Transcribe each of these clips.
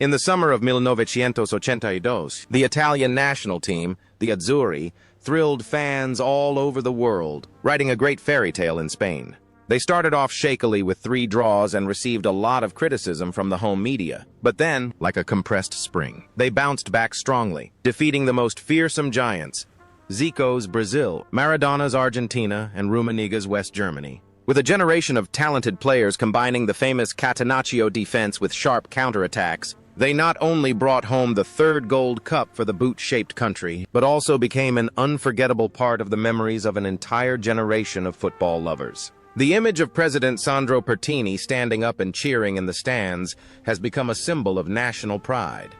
In the summer of 1982, the Italian national team, the Azzurri, thrilled fans all over the world, writing a great fairy tale in Spain. They started off shakily with 3 draws and received a lot of criticism from the home media. But then, like a compressed spring, they bounced back strongly, defeating the most fearsome giants, Zico's Brazil, Maradona's Argentina, and Rummenigge's West Germany. With a generation of talented players combining the famous Catenaccio defense with sharp counterattacks, they not only brought home the 3rd Gold Cup for the boot-shaped country, but also became an unforgettable part of the memories of an entire generation of football lovers. The image of President Sandro Pertini standing up and cheering in the stands has become a symbol of national pride.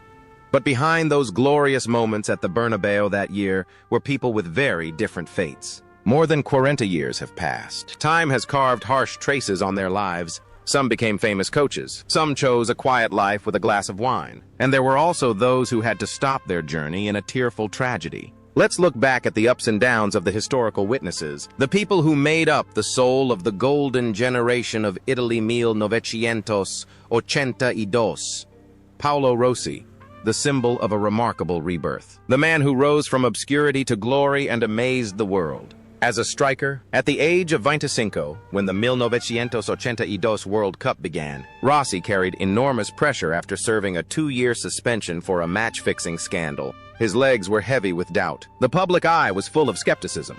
But behind those glorious moments at the Bernabeu that year were people with very different fates. More than 40 years have passed. Time has carved harsh traces on their lives. Some became famous coaches. Some chose a quiet life with a glass of wine. And there were also those who had to stop their journey in a tearful tragedy. Let's look back at the ups and downs of the historical witnesses, the people who made up the soul of the golden generation of Italy 1982. Paolo Rossi, the symbol of a remarkable rebirth. The man who rose from obscurity to glory and amazed the world. As a striker, at the age of 25, when the 1982 World Cup began, Rossi carried enormous pressure after serving a 2-year suspension for a match-fixing scandal. His legs were heavy with doubt. The public eye was full of skepticism.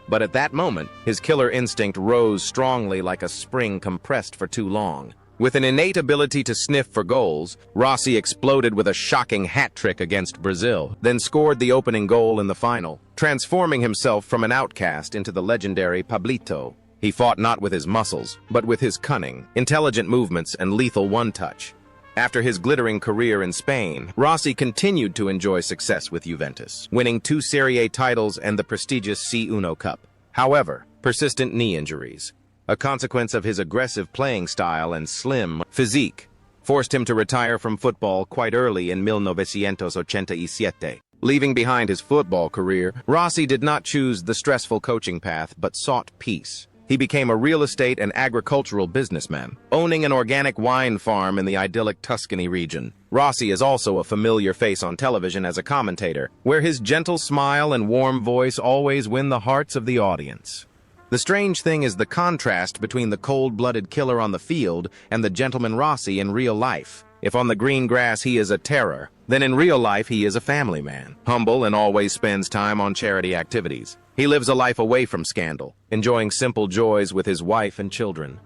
But at that moment, his killer instinct rose strongly like a spring compressed for too long. With an innate ability to sniff for goals, Rossi exploded with a shocking hat-trick against Brazil, then scored the opening goal in the final, transforming himself from an outcast into the legendary Pablito. He fought not with his muscles, but with his cunning, intelligent movements, and lethal one-touch. After his glittering career in Spain, Rossi continued to enjoy success with Juventus, winning 2 Serie A titles and the prestigious C1 Cup. However, persistent knee injuries, a consequence of his aggressive playing style and slim physique, forced him to retire from football quite early in 1987. Leaving behind his football career, Rossi did not choose the stressful coaching path but sought peace. He became a real estate and agricultural businessman, owning an organic wine farm in the idyllic Tuscany region. Rossi is also a familiar face on television as a commentator, where his gentle smile and warm voice always win the hearts of the audience. The strange thing is the contrast between the cold-blooded killer on the field and the gentleman Rossi in real life. If on the green grass he is a terror, then in real life he is a family man, humble and always spends time on charity activities. He lives a life away from scandal, enjoying simple joys with his wife and children.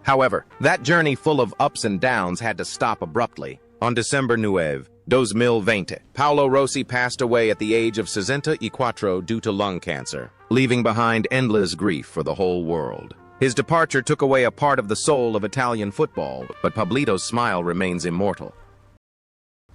However, that journey full of ups and downs had to stop abruptly. On December 9, 2020, Paolo Rossi passed away at the age of 64 due to lung cancer, leaving behind endless grief for the whole world. His departure took away a part of the soul of Italian football, but Pablito's smile remains immortal.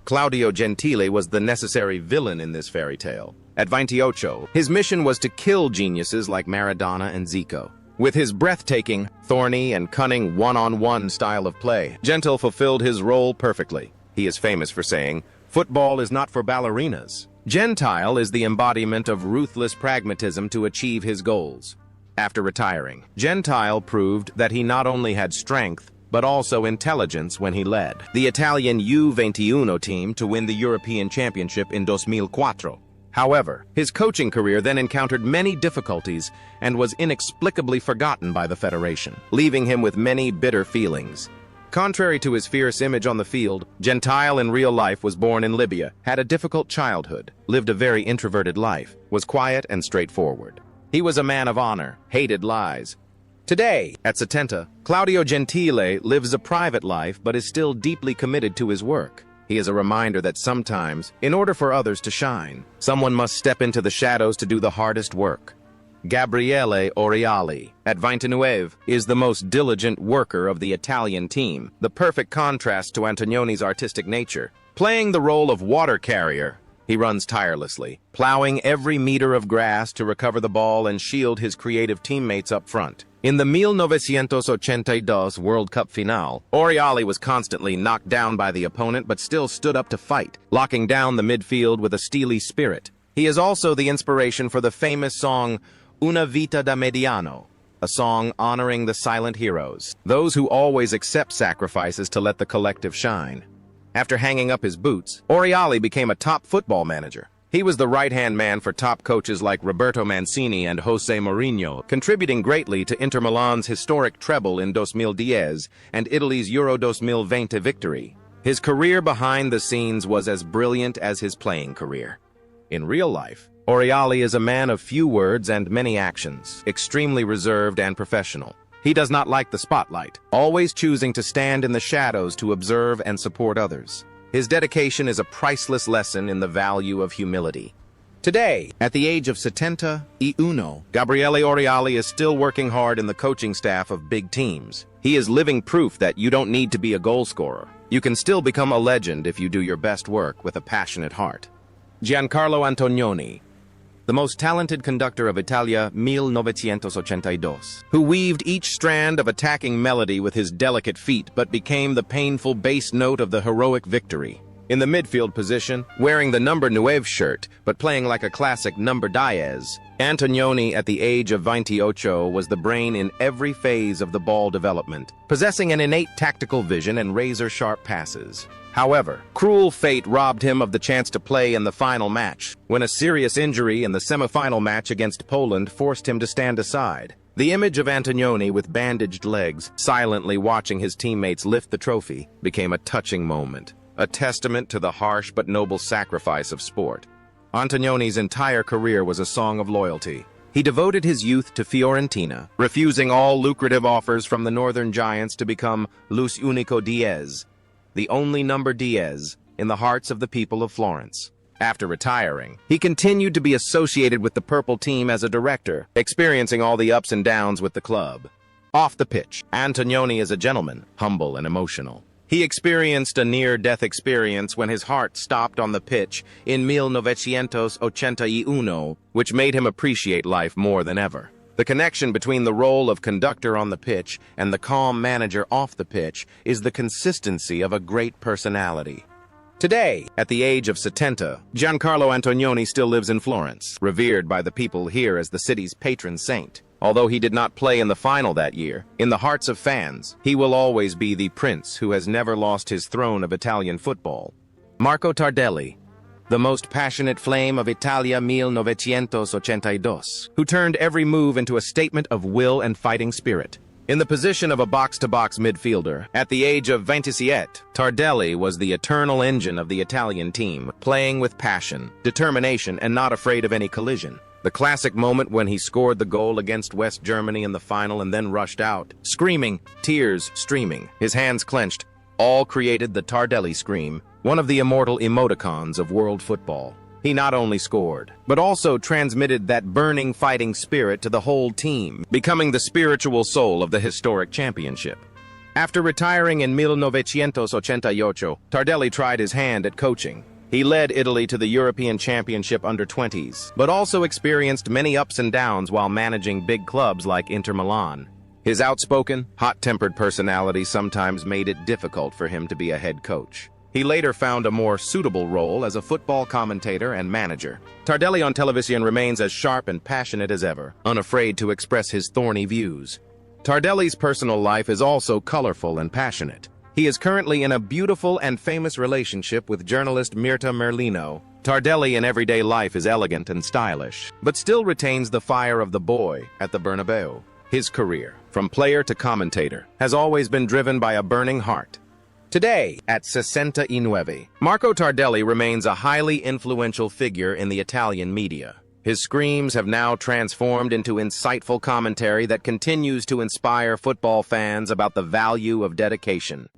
Claudio Gentile was the necessary villain in this fairy tale. At 28, his mission was to kill geniuses like Maradona and Zico. With his breathtaking, thorny, and cunning one-on-one style of play, Gentile fulfilled his role perfectly. He is famous for saying, "Football is not for ballerinas." Gentile is the embodiment of ruthless pragmatism to achieve his goals. After retiring, Gentile proved that he not only had strength, but also intelligence when he led the Italian U21 team to win the European Championship in 2004. However, his coaching career then encountered many difficulties and was inexplicably forgotten by the Federation, leaving him with many bitter feelings. Contrary to his fierce image on the field, Gentile in real life was born in Libya, had a difficult childhood, lived a very introverted life, was quiet and straightforward. He was a man of honor, hated lies. Today, at 70, Claudio Gentile lives a private life but is still deeply committed to his work. He is a reminder that sometimes, in order for others to shine, someone must step into the shadows to do the hardest work. Gabriele Oriali, at 29, is the most diligent worker of the Italian team, the perfect contrast to Antonioni's artistic nature. Playing the role of water carrier, he runs tirelessly, plowing every meter of grass to recover the ball and shield his creative teammates up front. In the 1982 World Cup finale, Oriali was constantly knocked down by the opponent but still stood up to fight, locking down the midfield with a steely spirit. He is also the inspiration for the famous song Una Vita da Mediano, a song honoring the silent heroes, those who always accept sacrifices to let the collective shine. After hanging up his boots, Oriali became a top football manager. He was the right-hand man for top coaches like Roberto Mancini and Jose Mourinho, contributing greatly to Inter Milan's historic treble in 2010 and Italy's Euro 2020 victory. His career behind the scenes was as brilliant as his playing career. In real life, Oriali is a man of few words and many actions, extremely reserved and professional. He does not like the spotlight, always choosing to stand in the shadows to observe and support others. His dedication is a priceless lesson in the value of humility. Today, at the age of 71, Gabriele Oriali is still working hard in the coaching staff of big teams. He is living proof that you don't need to be a goal scorer. You can still become a legend if you do your best work with a passionate heart. Giancarlo Antonioni, the most talented conductor of Italia 1982, who weaved each strand of attacking melody with his delicate feet but became the painful bass note of the heroic victory. In the midfield position, wearing the number 9 shirt but playing like a classic number 10, Antonioni at the age of 28 was the brain in every phase of the ball development, possessing an innate tactical vision and razor-sharp passes. However, cruel fate robbed him of the chance to play in the final match, when a serious injury in the semi-final match against Poland forced him to stand aside. The image of Antonioni with bandaged legs, silently watching his teammates lift the trophy, became a touching moment, a testament to the harsh but noble sacrifice of sport. Antonioni's entire career was a song of loyalty. He devoted his youth to Fiorentina, refusing all lucrative offers from the Northern Giants to become Los Unico 10, the only number 10 in the hearts of the people of Florence. After retiring, he continued to be associated with the Purple Team as a director, experiencing all the ups and downs with the club. Off the pitch, Antonioni is a gentleman, humble and emotional. He experienced a near-death experience when his heart stopped on the pitch in 1981, which made him appreciate life more than ever. The connection between the role of conductor on the pitch and the calm manager off the pitch is the consistency of a great personality. Today, at the age of 70, Giancarlo Antonioni still lives in Florence, revered by the people here as the city's patron saint. Although he did not play in the final that year, in the hearts of fans, he will always be the prince who has never lost his throne of Italian football. Marco Tardelli, the most passionate flame of Italia 1982, who turned every move into a statement of will and fighting spirit. In the position of a box-to-box midfielder, at the age of 27, Tardelli was the eternal engine of the Italian team, playing with passion, determination, and not afraid of any collision. The classic moment when he scored the goal against West Germany in the final and then rushed out, screaming, tears streaming, his hands clenched, all created the Tardelli scream, one of the immortal emoticons of world football. He not only scored, but also transmitted that burning fighting spirit to the whole team, becoming the spiritual soul of the historic championship. After retiring in 1988, Tardelli tried his hand at coaching. He led Italy to the European Championship under-20s, but also experienced many ups and downs while managing big clubs like Inter Milan. His outspoken, hot-tempered personality sometimes made it difficult for him to be a head coach. He later found a more suitable role as a football commentator and manager. Tardelli on television remains as sharp and passionate as ever, unafraid to express his thorny views. Tardelli's personal life is also colorful and passionate. He is currently in a beautiful and famous relationship with journalist Mirta Merlino. Tardelli in everyday life is elegant and stylish, but still retains the fire of the boy at the Bernabeu. His career, from player to commentator, has always been driven by a burning heart. Today, at 69, Marco Tardelli remains a highly influential figure in the Italian media. His screams have now transformed into insightful commentary that continues to inspire football fans about the value of dedication.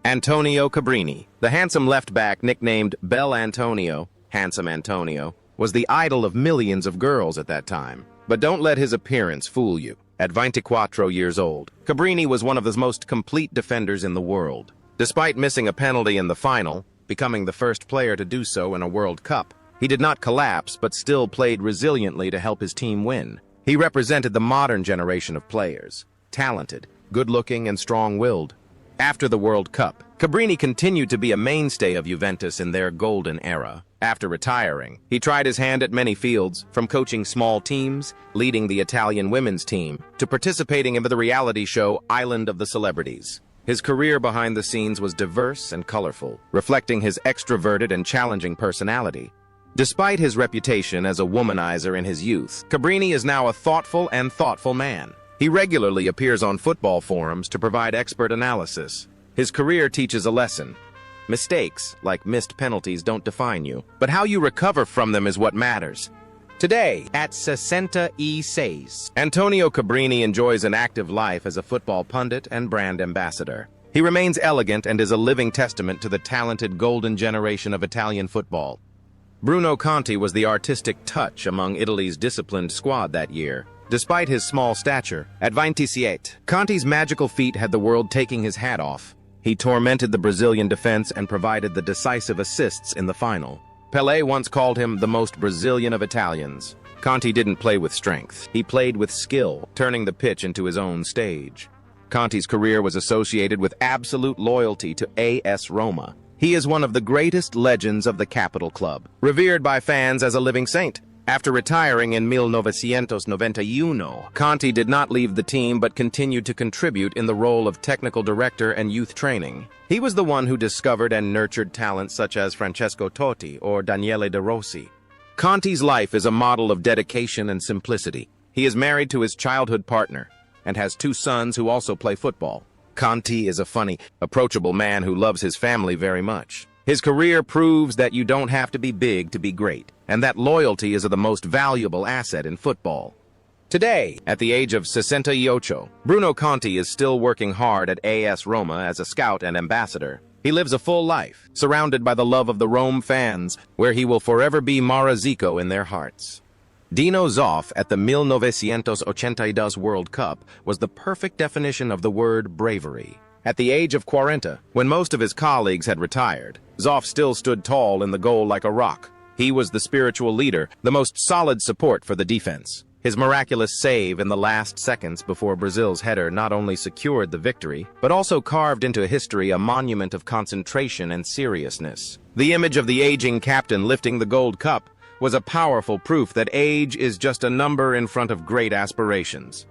Antonio Cabrini, the handsome left-back nicknamed Bel Antonio, Handsome Antonio, was the idol of millions of girls at that time. But don't let his appearance fool you. At 24 years old, Cabrini was one of the most complete defenders in the world. Despite missing a penalty in the final, becoming the first player to do so in a World Cup, he did not collapse but still played resiliently to help his team win. He represented the modern generation of players, talented, good-looking, and strong-willed. After the World Cup, Cabrini continued to be a mainstay of Juventus in their golden era. After retiring, he tried his hand at many fields, from coaching small teams, leading the Italian women's team, to participating in the reality show Island of the Celebrities. His career behind the scenes was diverse and colorful, reflecting his extroverted and challenging personality. Despite his reputation as a womanizer in his youth, Cabrini is now a thoughtful man. He regularly appears on football forums to provide expert analysis. His career teaches a lesson. Mistakes, like missed penalties, don't define you, but how you recover from them is what matters. Today, at 66, Antonio Cabrini enjoys an active life as a football pundit and brand ambassador. He remains elegant and is a living testament to the talented golden generation of Italian football. Bruno Conti was the artistic touch among Italy's disciplined squad that year. Despite his small stature, at 27, Conti's magical feat had the world taking his hat off. He tormented the Brazilian defense and provided the decisive assists in the final. Pelé once called him the most Brazilian of Italians. Conti didn't play with strength. He played with skill, turning the pitch into his own stage. Conti's career was associated with absolute loyalty to AS Roma. He is one of the greatest legends of the capital club, revered by fans as a living saint. After retiring in 1991, Conti did not leave the team but continued to contribute in the role of technical director and youth training. He was the one who discovered and nurtured talents such as Francesco Totti or Daniele De Rossi. Conti's life is a model of dedication and simplicity. He is married to his childhood partner and has 2 sons who also play football. Conti is a funny, approachable man who loves his family very much. His career proves that you don't have to be big to be great, and that loyalty is the most valuable asset in football. Today, at the age of 68, Bruno Conti is still working hard at AS Roma as a scout and ambassador. He lives a full life, surrounded by the love of the Rome fans, where he will forever be Zico in their hearts. Dino Zoff at the 1982 World Cup was the perfect definition of the word bravery. At the age of 40, when most of his colleagues had retired, Zoff still stood tall in the goal like a rock. He was the spiritual leader, the most solid support for the defense. His miraculous save in the last seconds before Brazil's header not only secured the victory, but also carved into history a monument of concentration and seriousness. The image of the aging captain lifting the gold cup was a powerful proof that age is just a number in front of great aspirations.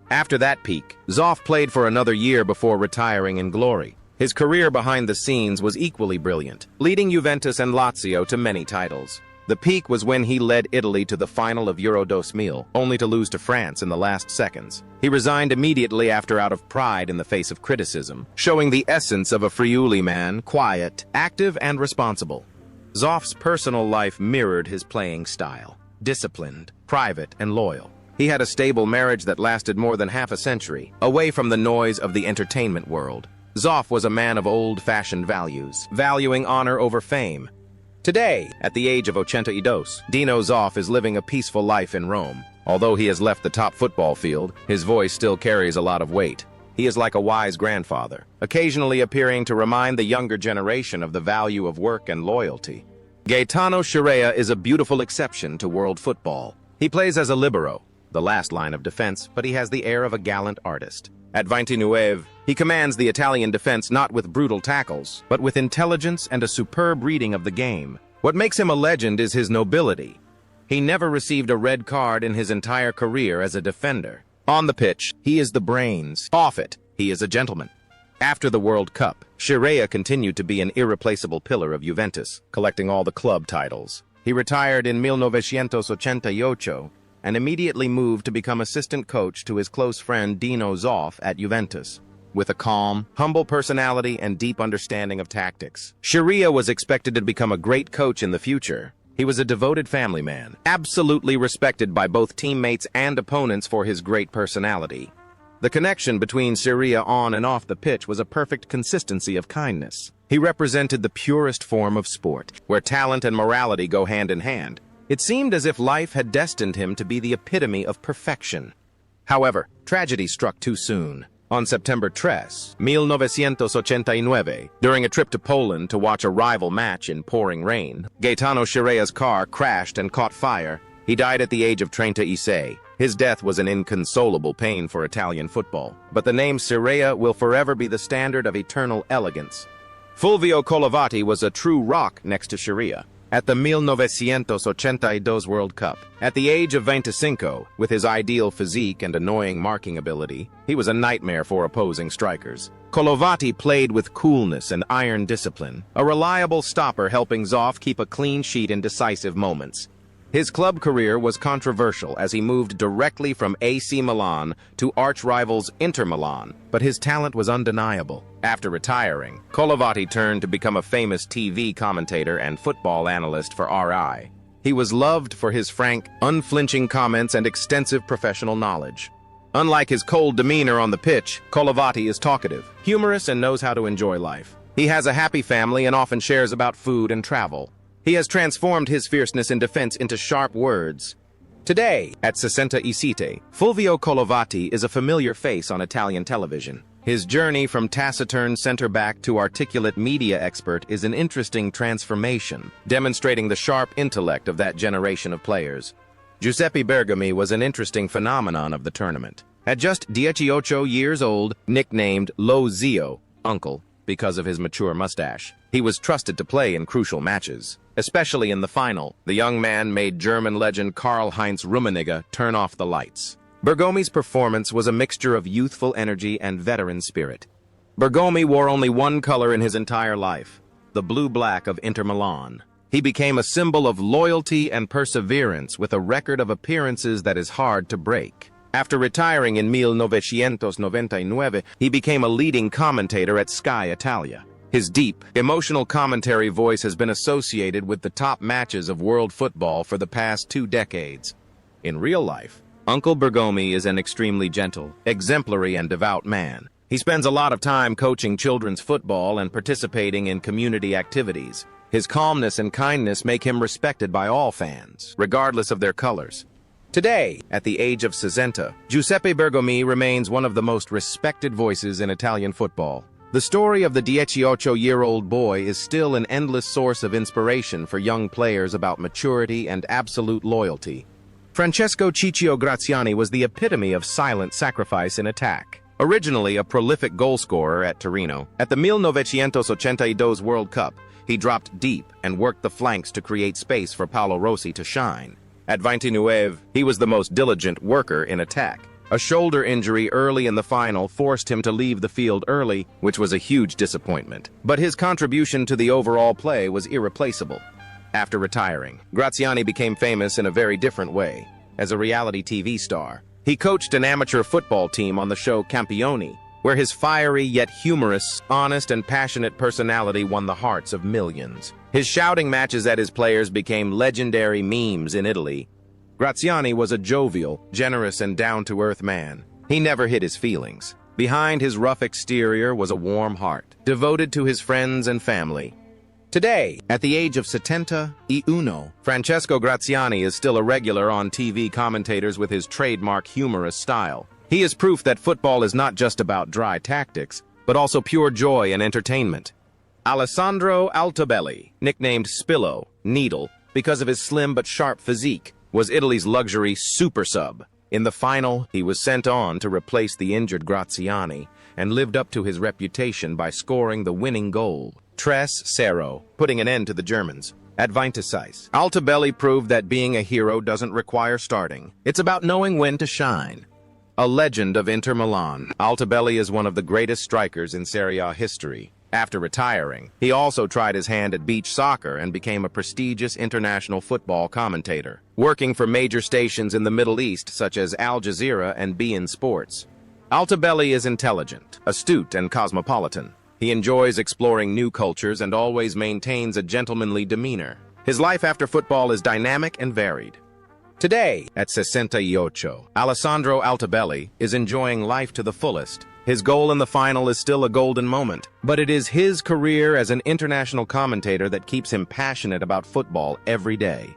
After that peak, Zoff played for another year before retiring in glory. His career behind the scenes was equally brilliant, leading Juventus and Lazio to many titles. The peak was when he led Italy to the final of Euro 2000, only to lose to France in the last seconds. He resigned immediately after out of pride in the face of criticism, showing the essence of a Friuli man, quiet, active, and responsible. Zoff's personal life mirrored his playing style, disciplined, private, and loyal. He had a stable marriage that lasted more than half a century, away from the noise of the entertainment world. Zoff was a man of old-fashioned values, valuing honor over fame. Today, at the age of 82, Dino Zoff is living a peaceful life in Rome. Although he has left the top football field, his voice still carries a lot of weight. He is like a wise grandfather, occasionally appearing to remind the younger generation of the value of work and loyalty. Gaetano Scirea is a beautiful exception to world football. He plays as a libero, the last line of defense, but he has the air of a gallant artist. At 29, he commands the Italian defense not with brutal tackles, but with intelligence and a superb reading of the game. What makes him a legend is his nobility. He never received a red card in his entire career as a defender. On the pitch, he is the brains. Off it, he is a gentleman. After the World Cup, Scirea continued to be an irreplaceable pillar of Juventus, collecting all the club titles. He retired in 1988 and immediately moved to become assistant coach to his close friend Dino Zoff at Juventus. With a calm, humble personality and deep understanding of tactics, Scirea was expected to become a great coach in the future. He was a devoted family man, absolutely respected by both teammates and opponents for his great personality. The connection between Scirea on and off the pitch was a perfect consistency of kindness. He represented the purest form of sport, where talent and morality go hand in hand. It seemed as if life had destined him to be the epitome of perfection. However, tragedy struck too soon. On September 3, 1989, during a trip to Poland to watch a rival match in pouring rain, Gaetano Scirea's car crashed and caught fire. He died at the age of 36. His death was an inconsolable pain for Italian football, but the name Scirea will forever be the standard of eternal elegance. Fulvio Collavati was a true rock next to Scirea. at the 1982 World Cup. At the age of 25, with his ideal physique and annoying marking ability, he was a nightmare for opposing strikers. Kolovati played with coolness and iron discipline, a reliable stopper helping Zoff keep a clean sheet in decisive moments. His club career was controversial as he moved directly from AC Milan to arch-rivals Inter Milan, but his talent was undeniable. After retiring, Kolovati turned to become a famous TV commentator and football analyst for RI. He was loved for his frank, unflinching comments and extensive professional knowledge. Unlike his cold demeanor on the pitch, Kolovati is talkative, humorous, and knows how to enjoy life. He has a happy family and often shares about food and travel. He has transformed his fierceness in defense into sharp words. Today, at 67, Fulvio Kolovati is a familiar face on Italian television. His journey from taciturn center-back to articulate media expert is an interesting transformation, demonstrating the sharp intellect of that generation of players. Giuseppe Bergomi was an interesting phenomenon of the tournament. At just 18 years old, nicknamed Lo Zio, uncle, because of his mature mustache, he was trusted to play in crucial matches. Especially in the final, the young man made German legend Karl-Heinz Rummenigge turn off the lights. Bergomi's performance was a mixture of youthful energy and veteran spirit. Bergomi wore only one color in his entire life, the blue-black of Inter Milan. He became a symbol of loyalty and perseverance with a record of appearances that is hard to break. After retiring in 1999, he became a leading commentator at Sky Italia. His deep, emotional commentary voice has been associated with the top matches of world football for the past 2 decades. In real life, Uncle Bergomi is an extremely gentle, exemplary, and devout man. He spends a lot of time coaching children's football and participating in community activities. His calmness and kindness make him respected by all fans, regardless of their colors. Today, at the age of 60, Giuseppe Bergomi remains one of the most respected voices in Italian football. The story of the 18-year-old boy is still an endless source of inspiration for young players about maturity and absolute loyalty. Francesco Ciccio Graziani was the epitome of silent sacrifice in attack. Originally a prolific goalscorer at Torino, at the 1982 World Cup, he dropped deep and worked the flanks to create space for Paolo Rossi to shine. At 29, he was the most diligent worker in attack. A shoulder injury early in the final forced him to leave the field early, which was a huge disappointment. But his contribution to the overall play was irreplaceable. After retiring, Graziani became famous in a very different way. As a reality TV star, he coached an amateur football team on the show Campioni, where his fiery yet humorous, honest and passionate personality won the hearts of millions. His shouting matches at his players became legendary memes in Italy. Graziani was a jovial, generous, and down-to-earth man. He never hid his feelings. Behind his rough exterior was a warm heart, devoted to his friends and family. Today, at the age of 71, Francesco Graziani is still a regular on TV commentators with his trademark humorous style. He is proof that football is not just about dry tactics, but also pure joy and entertainment. Alessandro Altobelli, nicknamed Spillo, Needle, because of his slim but sharp physique, was Italy's luxury super sub. In the final, he was sent on to replace the injured Graziani and lived up to his reputation by scoring the winning goal, 3-0, putting an end to the Germans. At 26, Altobelli proved that being a hero doesn't require starting. It's about knowing when to shine. A legend of Inter Milan, Altobelli is one of the greatest strikers in Serie A history. After retiring, he also tried his hand at beach soccer and became a prestigious international football commentator, working for major stations in the Middle East such as Al Jazeera and beIN Sports. Altobelli is intelligent, astute, and cosmopolitan. He enjoys exploring new cultures and always maintains a gentlemanly demeanor. His life after football is dynamic and varied. Today, at 68, Alessandro Altobelli is enjoying life to the fullest. His goal in the final is still a golden moment, but it is his career as an international commentator that keeps him passionate about football every day.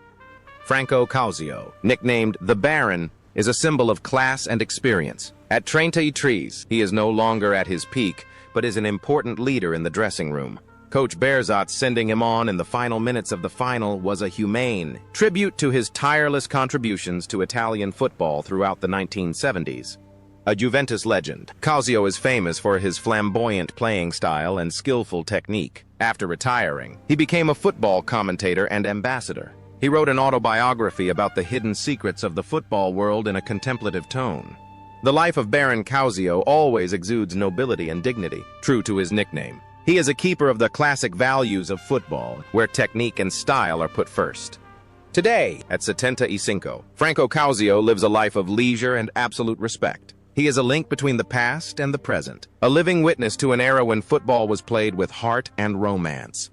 Franco Causio, nicknamed the Baron, is a symbol of class and experience. At 33, he is no longer at his peak, but is an important leader in the dressing room. Coach Berzot sending him on in the final minutes of the final was a humane tribute to his tireless contributions to Italian football throughout the 1970s. A Juventus legend, Calcio is famous for his flamboyant playing style and skillful technique. After retiring, he became a football commentator and ambassador. He wrote an autobiography about the hidden secrets of the football world in a contemplative tone. The life of Baron Calcio always exudes nobility and dignity, true to his nickname. He is a keeper of the classic values of football, where technique and style are put first. Today, at 75, Franco Calcio lives a life of leisure and absolute respect. He is a link between the past and the present, a living witness to an era when football was played with heart and romance.